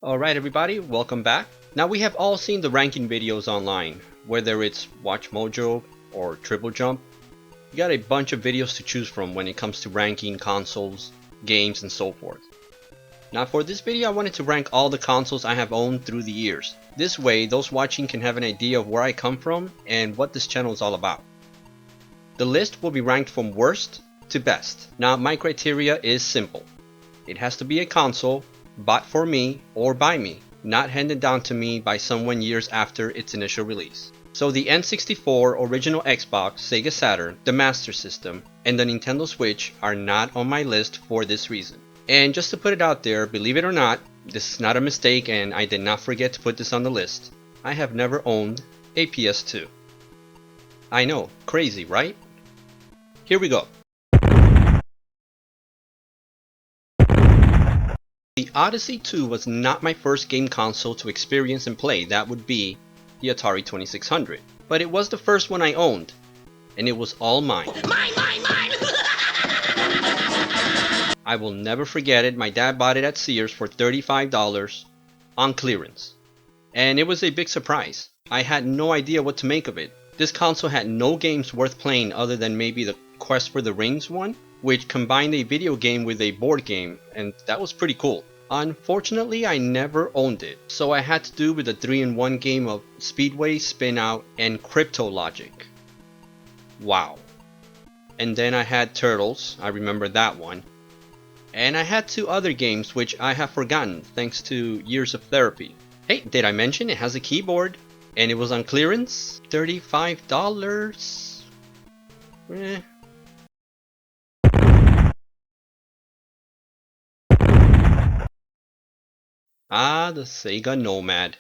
Alright everybody, welcome back. Now we have all seen the ranking videos online, whether it's WatchMojo or Triple Jump. You got a bunch of videos to choose from when it comes to ranking consoles, games, and so forth. Now for this video I wanted to rank all the consoles I have owned through the years. This way those watching can have an idea of where I come from and what this channel is all about. The list will be ranked from worst to best. Now my criteria is simple. It has to be a console bought for me or by me, not handed down to me by someone years after its initial release. So the N64, original Xbox, Sega Saturn, the Master System, and the Nintendo Switch are not on my list for this reason. And just to put it out there, believe it or not, this is not a mistake and I did not forget to put this on the list. I have never owned a PS2. I know, crazy, right? Here we go. The Odyssey 2 was not my first game console to experience and play. That would be the Atari 2600. But it was the first one I owned, and it was all mine. Mine! I will never forget it. My dad bought it at Sears for $35 on clearance. And it was a big surprise. I had no idea what to make of it. This console had no games worth playing other than maybe the Quest for the Rings one, which combined a video game with a board game, and that was pretty cool. Unfortunately, I never owned it, so I had to do with a 3-in-1 game of Speedway, Spin Out, and Crypto Logic. Wow. And then I had Turtles, I remember that one. And I had 2 other games which I have forgotten thanks to years of therapy. Hey, did I mention it has a keyboard? And it was on clearance? $35? Ah, the Sega Nomad.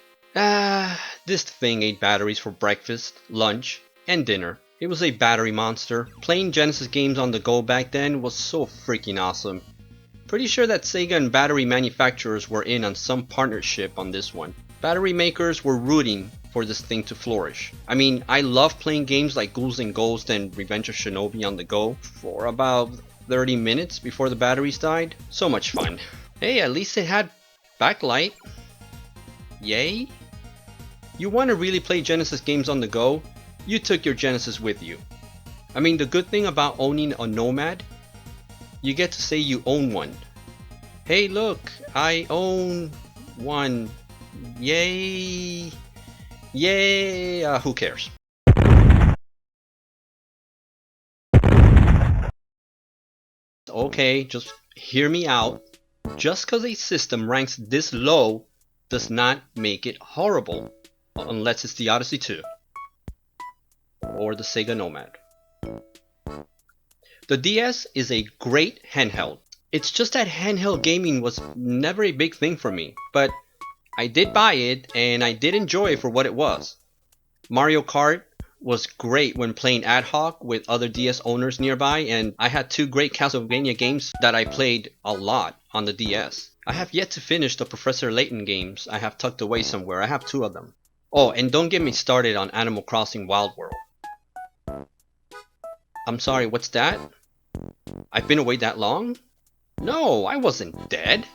This thing ate batteries for breakfast, lunch, and dinner. It was a battery monster. Playing Genesis games on the go back then was so freaking awesome. Pretty sure that Sega and battery manufacturers were in on some partnership on this one. Battery makers were rooting for this thing to flourish. I mean, I love playing games like Ghouls and Ghosts and Revenge of Shinobi on the go for about 30 minutes before the batteries died. So much fun. Hey, at least it had backlight. Yay? You want to really play Genesis games on the go? You took your Genesis with you. I mean, the good thing about owning a Nomad, you get to say you own one. Hey look, I own one. Yay! Yay! Who cares? Okay, just hear me out. Just cause a system ranks this low does not make it horrible. Unless it's the Odyssey 2. Or the Sega Nomad. The DS is a great handheld. It's just that handheld gaming was never a big thing for me. But I did buy it and I did enjoy it for what it was. Mario Kart was great when playing ad hoc with other DS owners nearby, and I had 2 great Castlevania games that I played a lot on the DS. I have yet to finish the Professor Layton games I have tucked away somewhere. I have 2 of them. Oh, and don't get me started on Animal Crossing Wild World. I'm sorry, what's that? I've been away that long? No, I wasn't dead.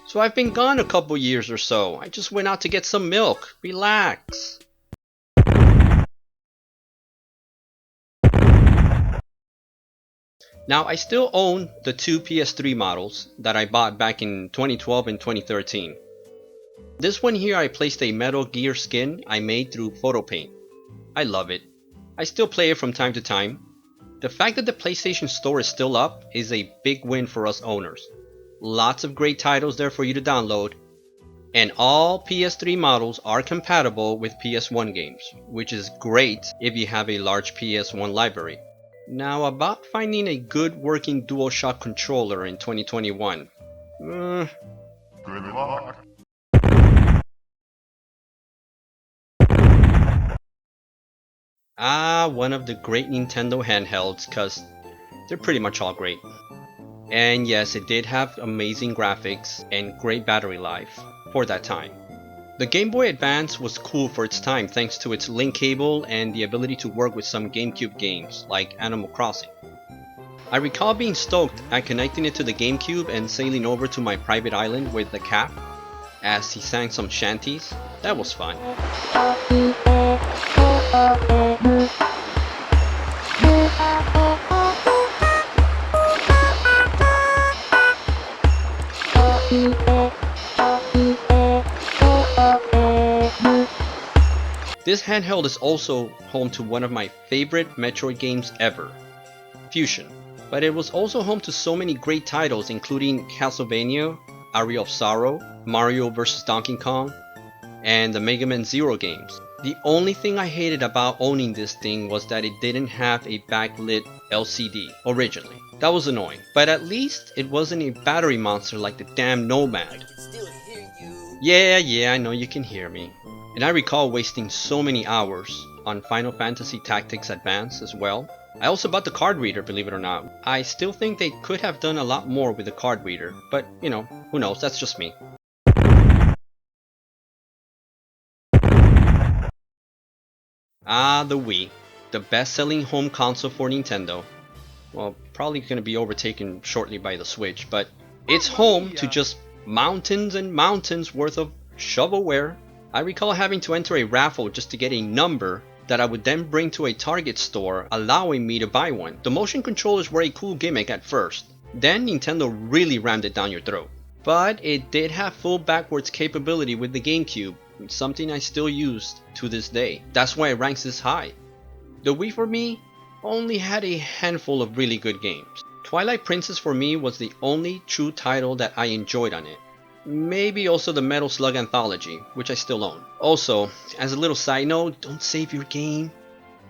So I've been gone a couple years or so. I just went out to get some milk. Relax. Now I still own the 2 PS3 models that I bought back in 2012 and 2013. This one here I placed a Metal Gear skin I made through photo paint. I love it. I still play it from time to time. The fact that the PlayStation Store is still up is a big win for us owners. Lots of great titles there for you to download. And all PS3 models are compatible with PS1 games, which is great if you have a large PS1 library. Now about finding a good working DualShock controller in 2021. Good luck. One of the great Nintendo handhelds, cause they're pretty much all great. And yes, it did have amazing graphics and great battery life for that time. The Game Boy Advance was cool for its time thanks to its link cable and the ability to work with some GameCube games like Animal Crossing. I recall being stoked at connecting it to the GameCube and sailing over to my private island with the cap as he sang some shanties. That was fun. This handheld is also home to one of my favorite Metroid games ever, Fusion. But it was also home to so many great titles including Castlevania, Aria of Sorrow, Mario vs. Donkey Kong, and the Mega Man Zero games. The only thing I hated about owning this thing was that it didn't have a backlit LCD originally. That was annoying, but at least it wasn't a battery monster like the damn Nomad. I can still hear you. Yeah, I know you can hear me. And I recall wasting so many hours on Final Fantasy Tactics Advance as well. I also bought the card reader, believe it or not. I still think they could have done a lot more with the card reader, but you know, who knows, that's just me. Ah, the Wii, the best-selling home console for Nintendo. Well, probably gonna be overtaken shortly by the Switch, but it's home to just mountains and mountains worth of shovelware. I recall having to enter a raffle just to get a number that I would then bring to a Target store, allowing me to buy one. The motion controllers were a cool gimmick at first, then Nintendo really rammed it down your throat. But it did have full backwards capability with the GameCube, something I still used to this day. That's why it ranks this high. The Wii for me only had a handful of really good games. Twilight Princess for me was the only true title that I enjoyed on it. Maybe also the Metal Slug Anthology, which I still own. Also, as a little side note, don't save your game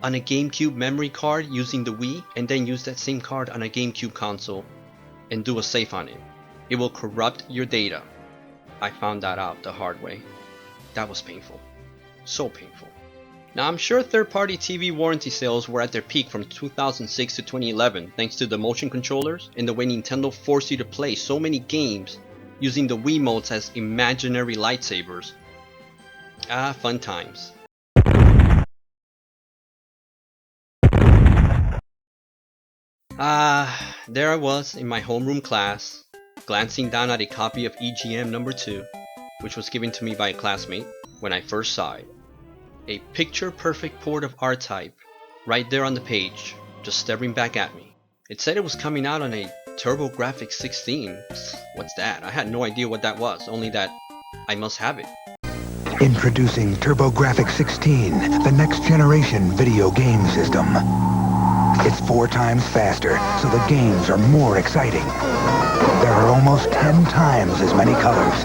on a GameCube memory card using the Wii and then use that same card on a GameCube console and do a save on it. It will corrupt your data. I found that out the hard way. That was painful. So painful. Now I'm sure third-party TV warranty sales were at their peak from 2006 to 2011 thanks to the motion controllers and the way Nintendo forced you to play so many games using the Wiimotes as imaginary lightsabers. Ah, fun times. There I was in my homeroom class, glancing down at a copy of EGM number 2, which was given to me by a classmate when I first saw it. A picture-perfect port of R-Type, right there on the page, just staring back at me. It said it was coming out on a TurboGrafx 16. What's that? I had no idea what that was, only that I must have it. Introducing TurboGrafx 16, the next generation video game system. It's 4 times faster, so the games are more exciting. There are almost 10 times as many colors,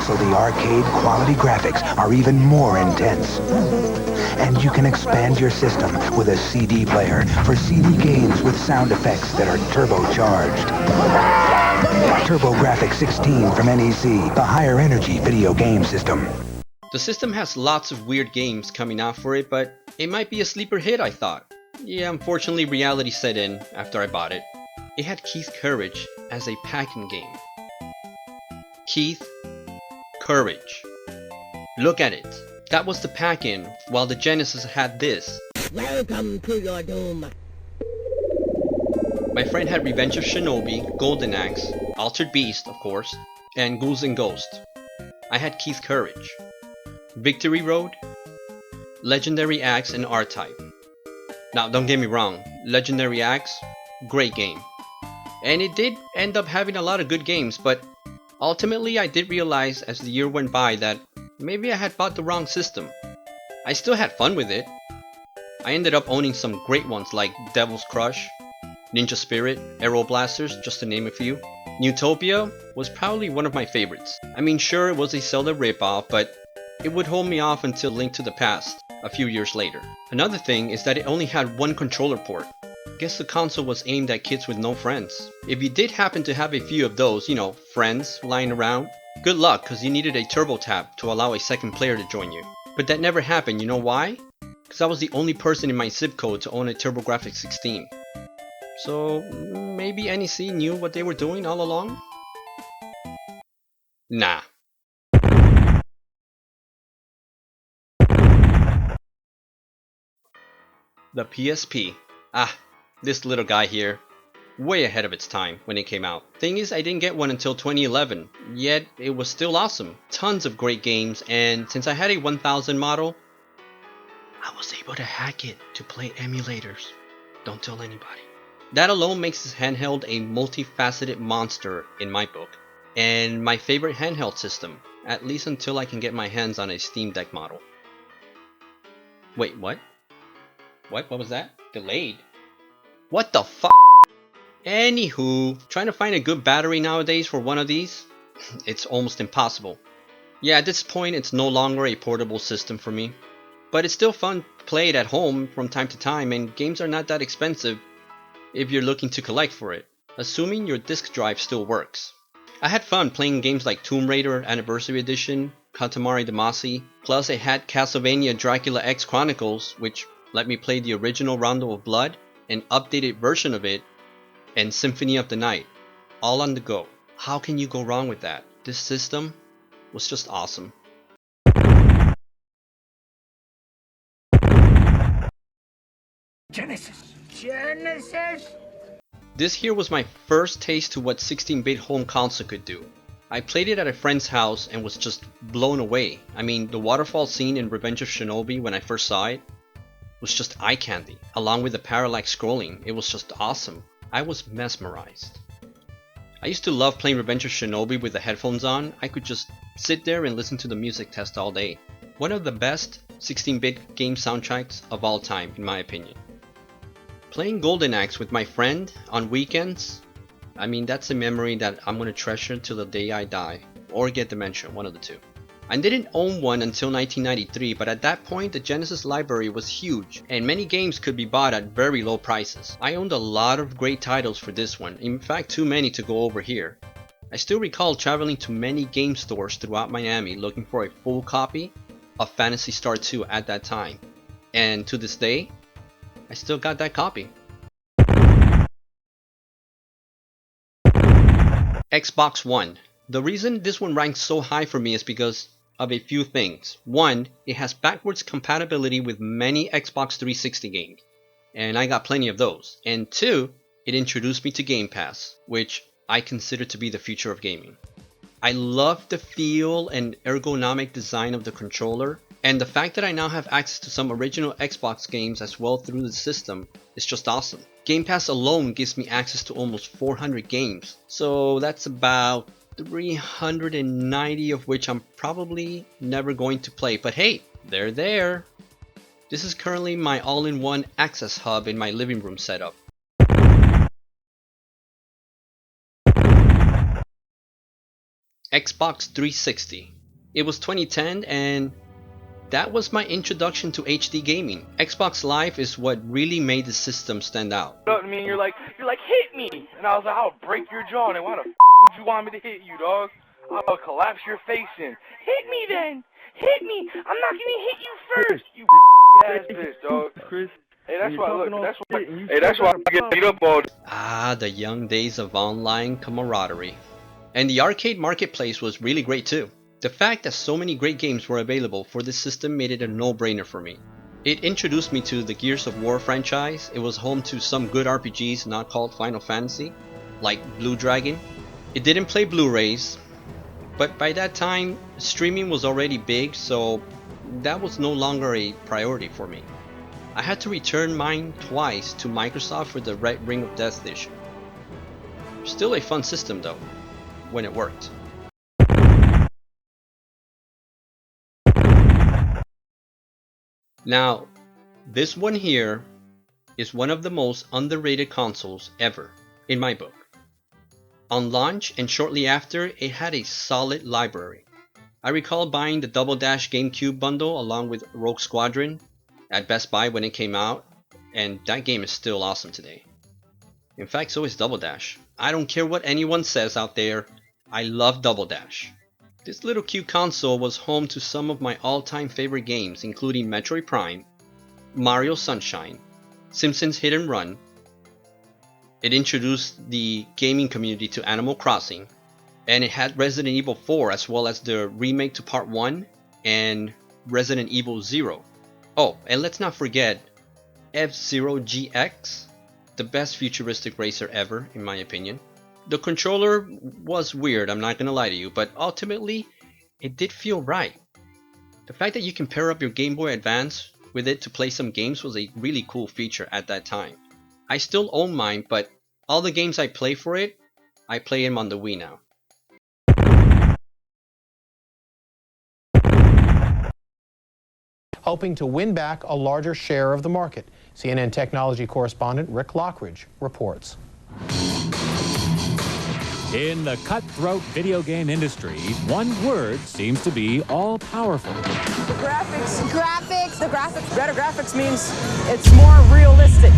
so the arcade quality graphics are even more intense. And you can expand your system with a CD player for CD games with sound effects that are turbocharged. TurboGrafx 16 from NEC, the higher energy video game system. The system has lots of weird games coming out for it, but it might be a sleeper hit, I thought. Yeah, unfortunately reality set in after I bought it. It had Keith Courage as a packing game. Keith Courage. Look at it. That was the pack-in, while the Genesis had this. Welcome to your doom. My friend had Revenge of Shinobi, Golden Axe, Altered Beast, of course, and Ghouls and Ghosts. I had Keith Courage, Victory Road, Legendary Axe, and R-Type. Now, don't get me wrong, Legendary Axe, great game. And it did end up having a lot of good games, but ultimately I did realize as the year went by that maybe I had bought the wrong system. I still had fun with it. I ended up owning some great ones like Devil's Crush, Ninja Spirit, Aero Blasters, just to name a few. Neutopia was probably one of my favorites. I mean, sure, it was a Zelda ripoff, but it would hold me off until Link to the Past a few years later. Another thing is that it only had one controller port. Guess the console was aimed at kids with no friends. If you did happen to have a few of those, you know, friends lying around, good luck, cause you needed a turbo tap to allow a second player to join you. But that never happened, you know why? Cause I was the only person in my zip code to own a TurboGrafx 16. So maybe NEC knew what they were doing all along? Nah. The PSP. Ah, this little guy here. way ahead of its time when it came out. Thing is, I didn't get one until 2011, yet it was still awesome. Tons of great games, and since I had a 1000 model, I was able to hack it to play emulators. Don't tell anybody. That alone makes this handheld a multifaceted monster in my book, and my favorite handheld system, at least until I can get my hands on a Steam Deck model. Wait, what? What was that? Delayed? What the fuck? Anywho, trying to find a good battery nowadays for one of these, it's almost impossible. Yeah, at this point it's no longer a portable system for me, but it's still fun to play it at home from time to time, and games are not that expensive if you're looking to collect for it, assuming your disk drive still works. I had fun playing games like Tomb Raider Anniversary Edition, Katamari Damacy, plus I had Castlevania Dracula X Chronicles, which let me play the original Rondo of Blood, an updated version of it, and Symphony of the Night, all on the go. How can you go wrong with that? This system was just awesome. Genesis. This here was my first taste to what 16-bit home console could do. I played it at a friend's house and was just blown away. I mean, the waterfall scene in Revenge of Shinobi when I first saw it was just eye candy, along with the parallax scrolling. It was just awesome. I was mesmerized. I used to love playing Revenge of Shinobi with the headphones on. I could just sit there and listen to the music test all day. One of the best 16-bit game soundtracks of all time, in my opinion. Playing Golden Axe with my friend on weekends, I mean, that's a memory that I'm going to treasure till the day I die, or get dementia, one of the two. I didn't own one until 1993, but at that point the Genesis library was huge, and many games could be bought at very low prices. I owned a lot of great titles for this one, in fact too many to go over here. I still recall traveling to many game stores throughout Miami looking for a full copy of Phantasy Star 2 at that time, and to this day, I still got that copy. Xbox One. The reason this one ranks so high for me is because of a few things. One, it has backwards compatibility with many Xbox 360 games, and I got plenty of those. And two, it introduced me to Game Pass, which I consider to be the future of gaming. I love the feel and ergonomic design of the controller, and the fact that I now have access to some original Xbox games as well through the system is just awesome. Game Pass alone gives me access to almost 400 games, so that's about 390 of which I'm probably never going to play, but hey, they're there. This is currently my all-in-one access hub in my living room setup. Xbox 360. It was 2010 and that was my introduction to HD gaming. Xbox Live is what really made the system stand out. You know what I mean? You're like, hit me! And I was like, I'll break your jaw, and why the would you want me to hit you, dog? I'll collapse your face in. Hit me then! Hit me! I'm not gonna hit you first! You ass bitch, dog. Chris. Hey, that's why, look, that's why I get beat up all day. Ah, the young days of online camaraderie. And the arcade marketplace was really great too. The fact that so many great games were available for this system made it a no-brainer for me. It introduced me to the Gears of War franchise. It was home to some good RPGs not called Final Fantasy, like Blue Dragon. It didn't play Blu-rays, but by that time, streaming was already big, so that was no longer a priority for me. I had to return mine twice to Microsoft for the Red Ring of Death edition. Still a fun system though, when it worked. Now, this one here is one of the most underrated consoles ever, in my book. On launch and shortly after, it had a solid library. I recall buying the Double Dash GameCube bundle along with Rogue Squadron at Best Buy when it came out, and that game is still awesome today. In fact, so is Double Dash. I don't care what anyone says out there, I love Double Dash. This little cute console was home to some of my all-time favorite games, including Metroid Prime, Mario Sunshine, Simpsons Hit and Run. It introduced the gaming community to Animal Crossing, and it had Resident Evil 4 as well as the remake to Part 1 and Resident Evil 0. Oh, and let's not forget F-Zero GX the best futuristic racer ever, in my opinion. The controller was weird, I'm not gonna lie to you, but ultimately, it did feel right. The fact that you can pair up your Game Boy Advance with it to play some games was a really cool feature at that time. I still own mine, but all the games I play for it, I play them on the Wii now. Hoping to win back a larger share of the market. CNN technology correspondent Rick Lockridge reports. In the cutthroat video game industry, one word seems to be all-powerful. The graphics. Graphics. The graphics. Better graphics means it's more realistic.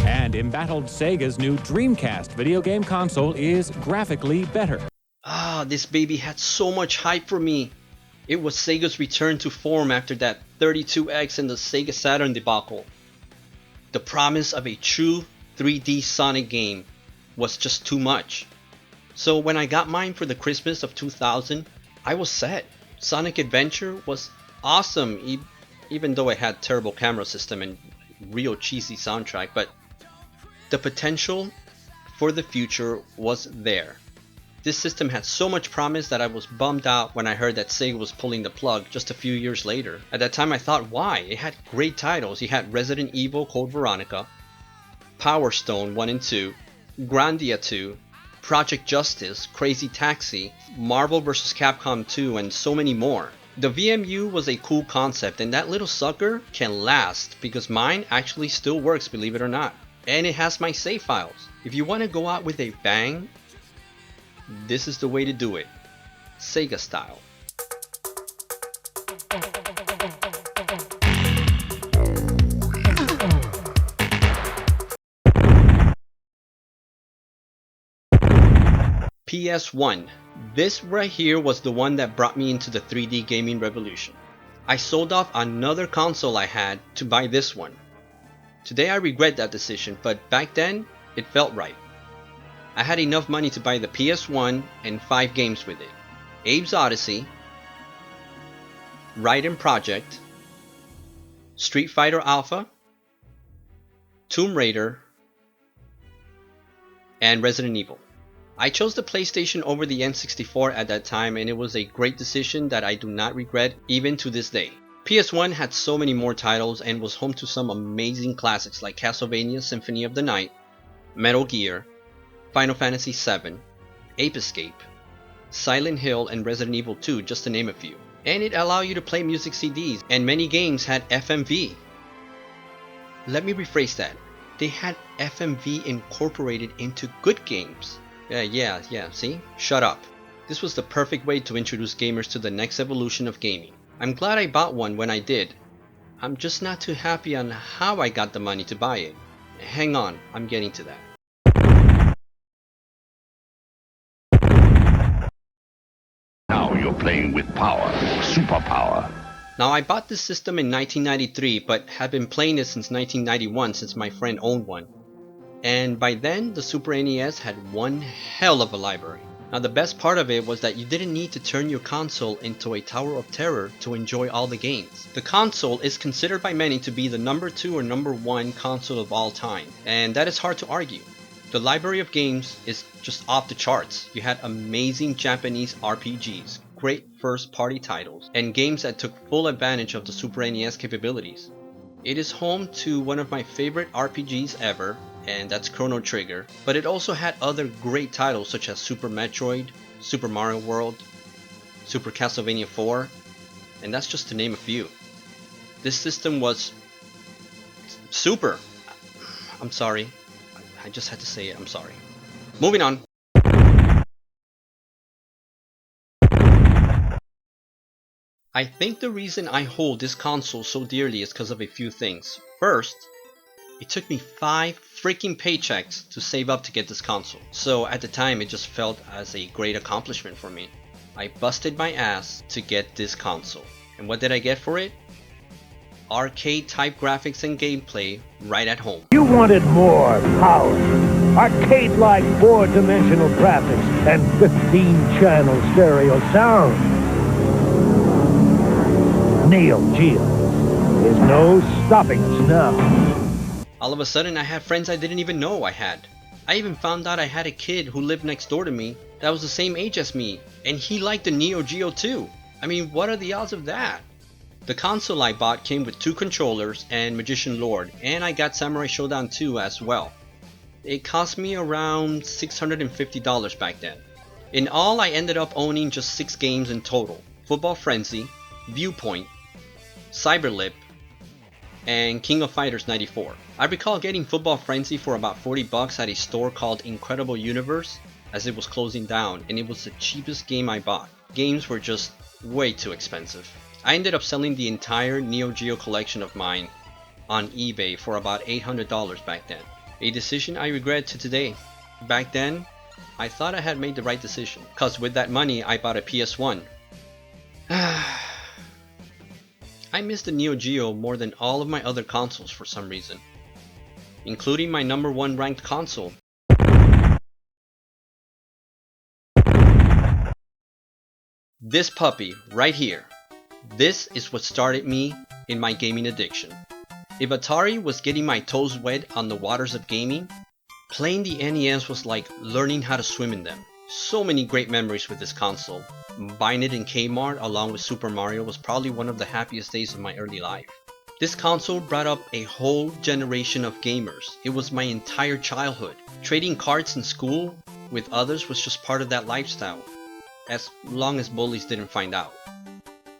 And embattled Sega's new Dreamcast video game console is graphically better. Ah, this baby had so much hype for me. It was Sega's return to form after that 32X and the Sega Saturn debacle. The promise of a true 3D Sonic game was just too much. So when I got mine for the Christmas of 2000, I was set. Sonic Adventure was awesome, even though it had terrible camera system and real cheesy soundtrack, but the potential for the future was there. This system had so much promise that I was bummed out when I heard that Sega was pulling the plug just a few years later. At that time I thought, why? It had great titles. You had Resident Evil Code Veronica, Power Stone 1 and 2, Grandia 2, Project Justice, Crazy Taxi, Marvel vs. Capcom 2, and so many more. The VMU was a cool concept, and that little sucker can last because mine actually still works, believe it or not. And it has my save files. If you want to go out with a bang, this is the way to do it. Sega style. PS1. This right here was the one that brought me into the 3D gaming revolution. I sold off another console I had to buy this one. Today I regret that decision, but back then it felt right. I had enough money to buy the PS1 and 5 games with it. Abe's Odyssey, Raiden Project, Street Fighter Alpha, Tomb Raider, and Resident Evil. I chose the PlayStation over the N64 at that time, and it was a great decision that I do not regret even to this day. PS1 had so many more titles and was home to some amazing classics like Castlevania Symphony of the Night, Metal Gear, Final Fantasy VII, Ape Escape, Silent Hill, and Resident Evil 2, just to name a few. And it allowed you to play music CDs, and many games had FMV. Let me rephrase that. They had FMV incorporated into good games. Yeah, see? Shut up. This was the perfect way to introduce gamers to the next evolution of gaming. I'm glad I bought one when I did. I'm just not too happy on how I got the money to buy it. Hang on, I'm getting to that. Now you're playing with power, superpower. Now I bought this system in 1993, but have been playing it since 1991 since my friend owned one. And by then, the Super NES had one hell of a library. Now the best part of it was that you didn't need to turn your console into a tower of terror to enjoy all the games. The console is considered by many to be the number 2 or number 1 console of all time, and that is hard to argue. The library of games is just off the charts. You had amazing Japanese RPGs, great first party titles, and games that took full advantage of the Super NES capabilities. It is home to one of my favorite RPGs ever, and that's Chrono Trigger, but it also had other great titles such as Super Metroid, Super Mario World, Super Castlevania 4, and that's just to name a few. This system was super. I'm sorry. I just had to say it, I'm sorry. Moving on. I think the reason I hold this console so dearly is because of a few things. First, it took me 5 freaking paychecks to save up to get this console. So at the time it just felt as a great accomplishment for me. I busted my ass to get this console. And what did I get for it? Arcade type graphics and gameplay right at home. You wanted more power. Arcade-like 4-dimensional graphics and 15-channel stereo sound. Neogeo. There's no stopping us now. All of a sudden I had friends I didn't even know I had. I even found out I had a kid who lived next door to me that was the same age as me, and he liked the Neogeo too. I mean, what are the odds of that? The console I bought came with 2 controllers and Magician Lord, and I got Samurai Showdown 2 as well. It cost me around $650 back then. In all, I ended up owning just 6 games in total: Football Frenzy, Viewpoint, Cyberlip, and King of Fighters 94. I recall getting Football Frenzy for about 40 bucks at a store called Incredible Universe as it was closing down, and it was the cheapest game I bought. Games were just way too expensive. I ended up selling the entire Neogeo collection of mine on eBay for about $800 back then. A decision I regret to today. Back then, I thought I had made the right decision, cause with that money I bought a PS1. I miss the Neogeo more than all of my other consoles for some reason, including my #1 ranked console. This puppy right here. This is what started me in my gaming addiction. If Atari was getting my toes wet on the waters of gaming, playing the NES was like learning how to swim in them. So many great memories with this console. Buying it in Kmart along with Super Mario was probably one of the happiest days of my early life. This console brought up a whole generation of gamers. It was my entire childhood. Trading cards in school with others was just part of that lifestyle, as long as bullies didn't find out.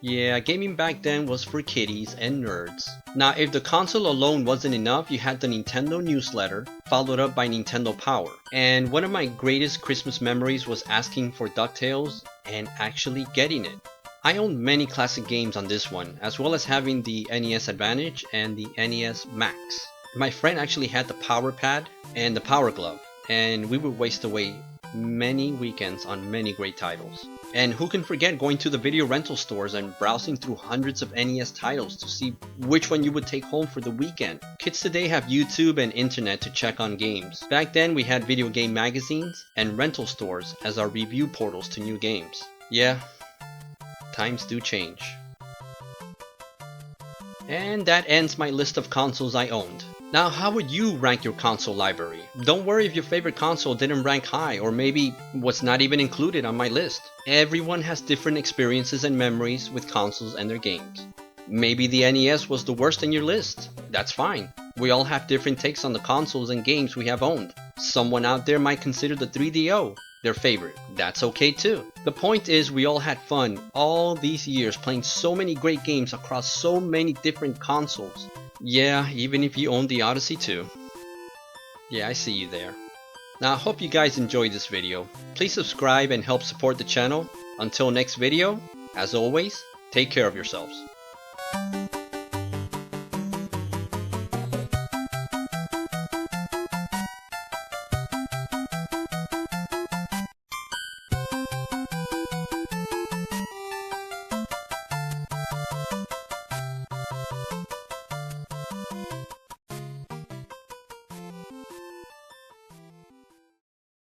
Yeah, gaming back then was for kiddies and nerds. Now, if the console alone wasn't enough, you had the Nintendo newsletter, followed up by Nintendo Power. And one of my greatest Christmas memories was asking for DuckTales and actually getting it. I owned many classic games on this one, as well as having the NES Advantage and the NES Max. My friend actually had the Power Pad and the Power Glove, and we would waste away many weekends on many great titles. And who can forget going to the video rental stores and browsing through hundreds of NES titles to see which one you would take home for the weekend. Kids today have YouTube and internet to check on games. Back then we had video game magazines and rental stores as our review portals to new games. Yeah, times do change. And that ends my list of consoles I owned. Now, how would you rank your console library? Don't worry if your favorite console didn't rank high, or maybe was not even included on my list. Everyone has different experiences and memories with consoles and their games. Maybe the NES was the worst in your list. That's fine. We all have different takes on the consoles and games we have owned. Someone out there might consider the 3DO their favorite. That's okay too. The point is, we all had fun all these years playing so many great games across so many different consoles. Yeah, even if you own the Odyssey too. Yeah, I see you there. Now, I hope you guys enjoyed this video. Please subscribe and help support the channel. Until next video, as always, take care of yourselves.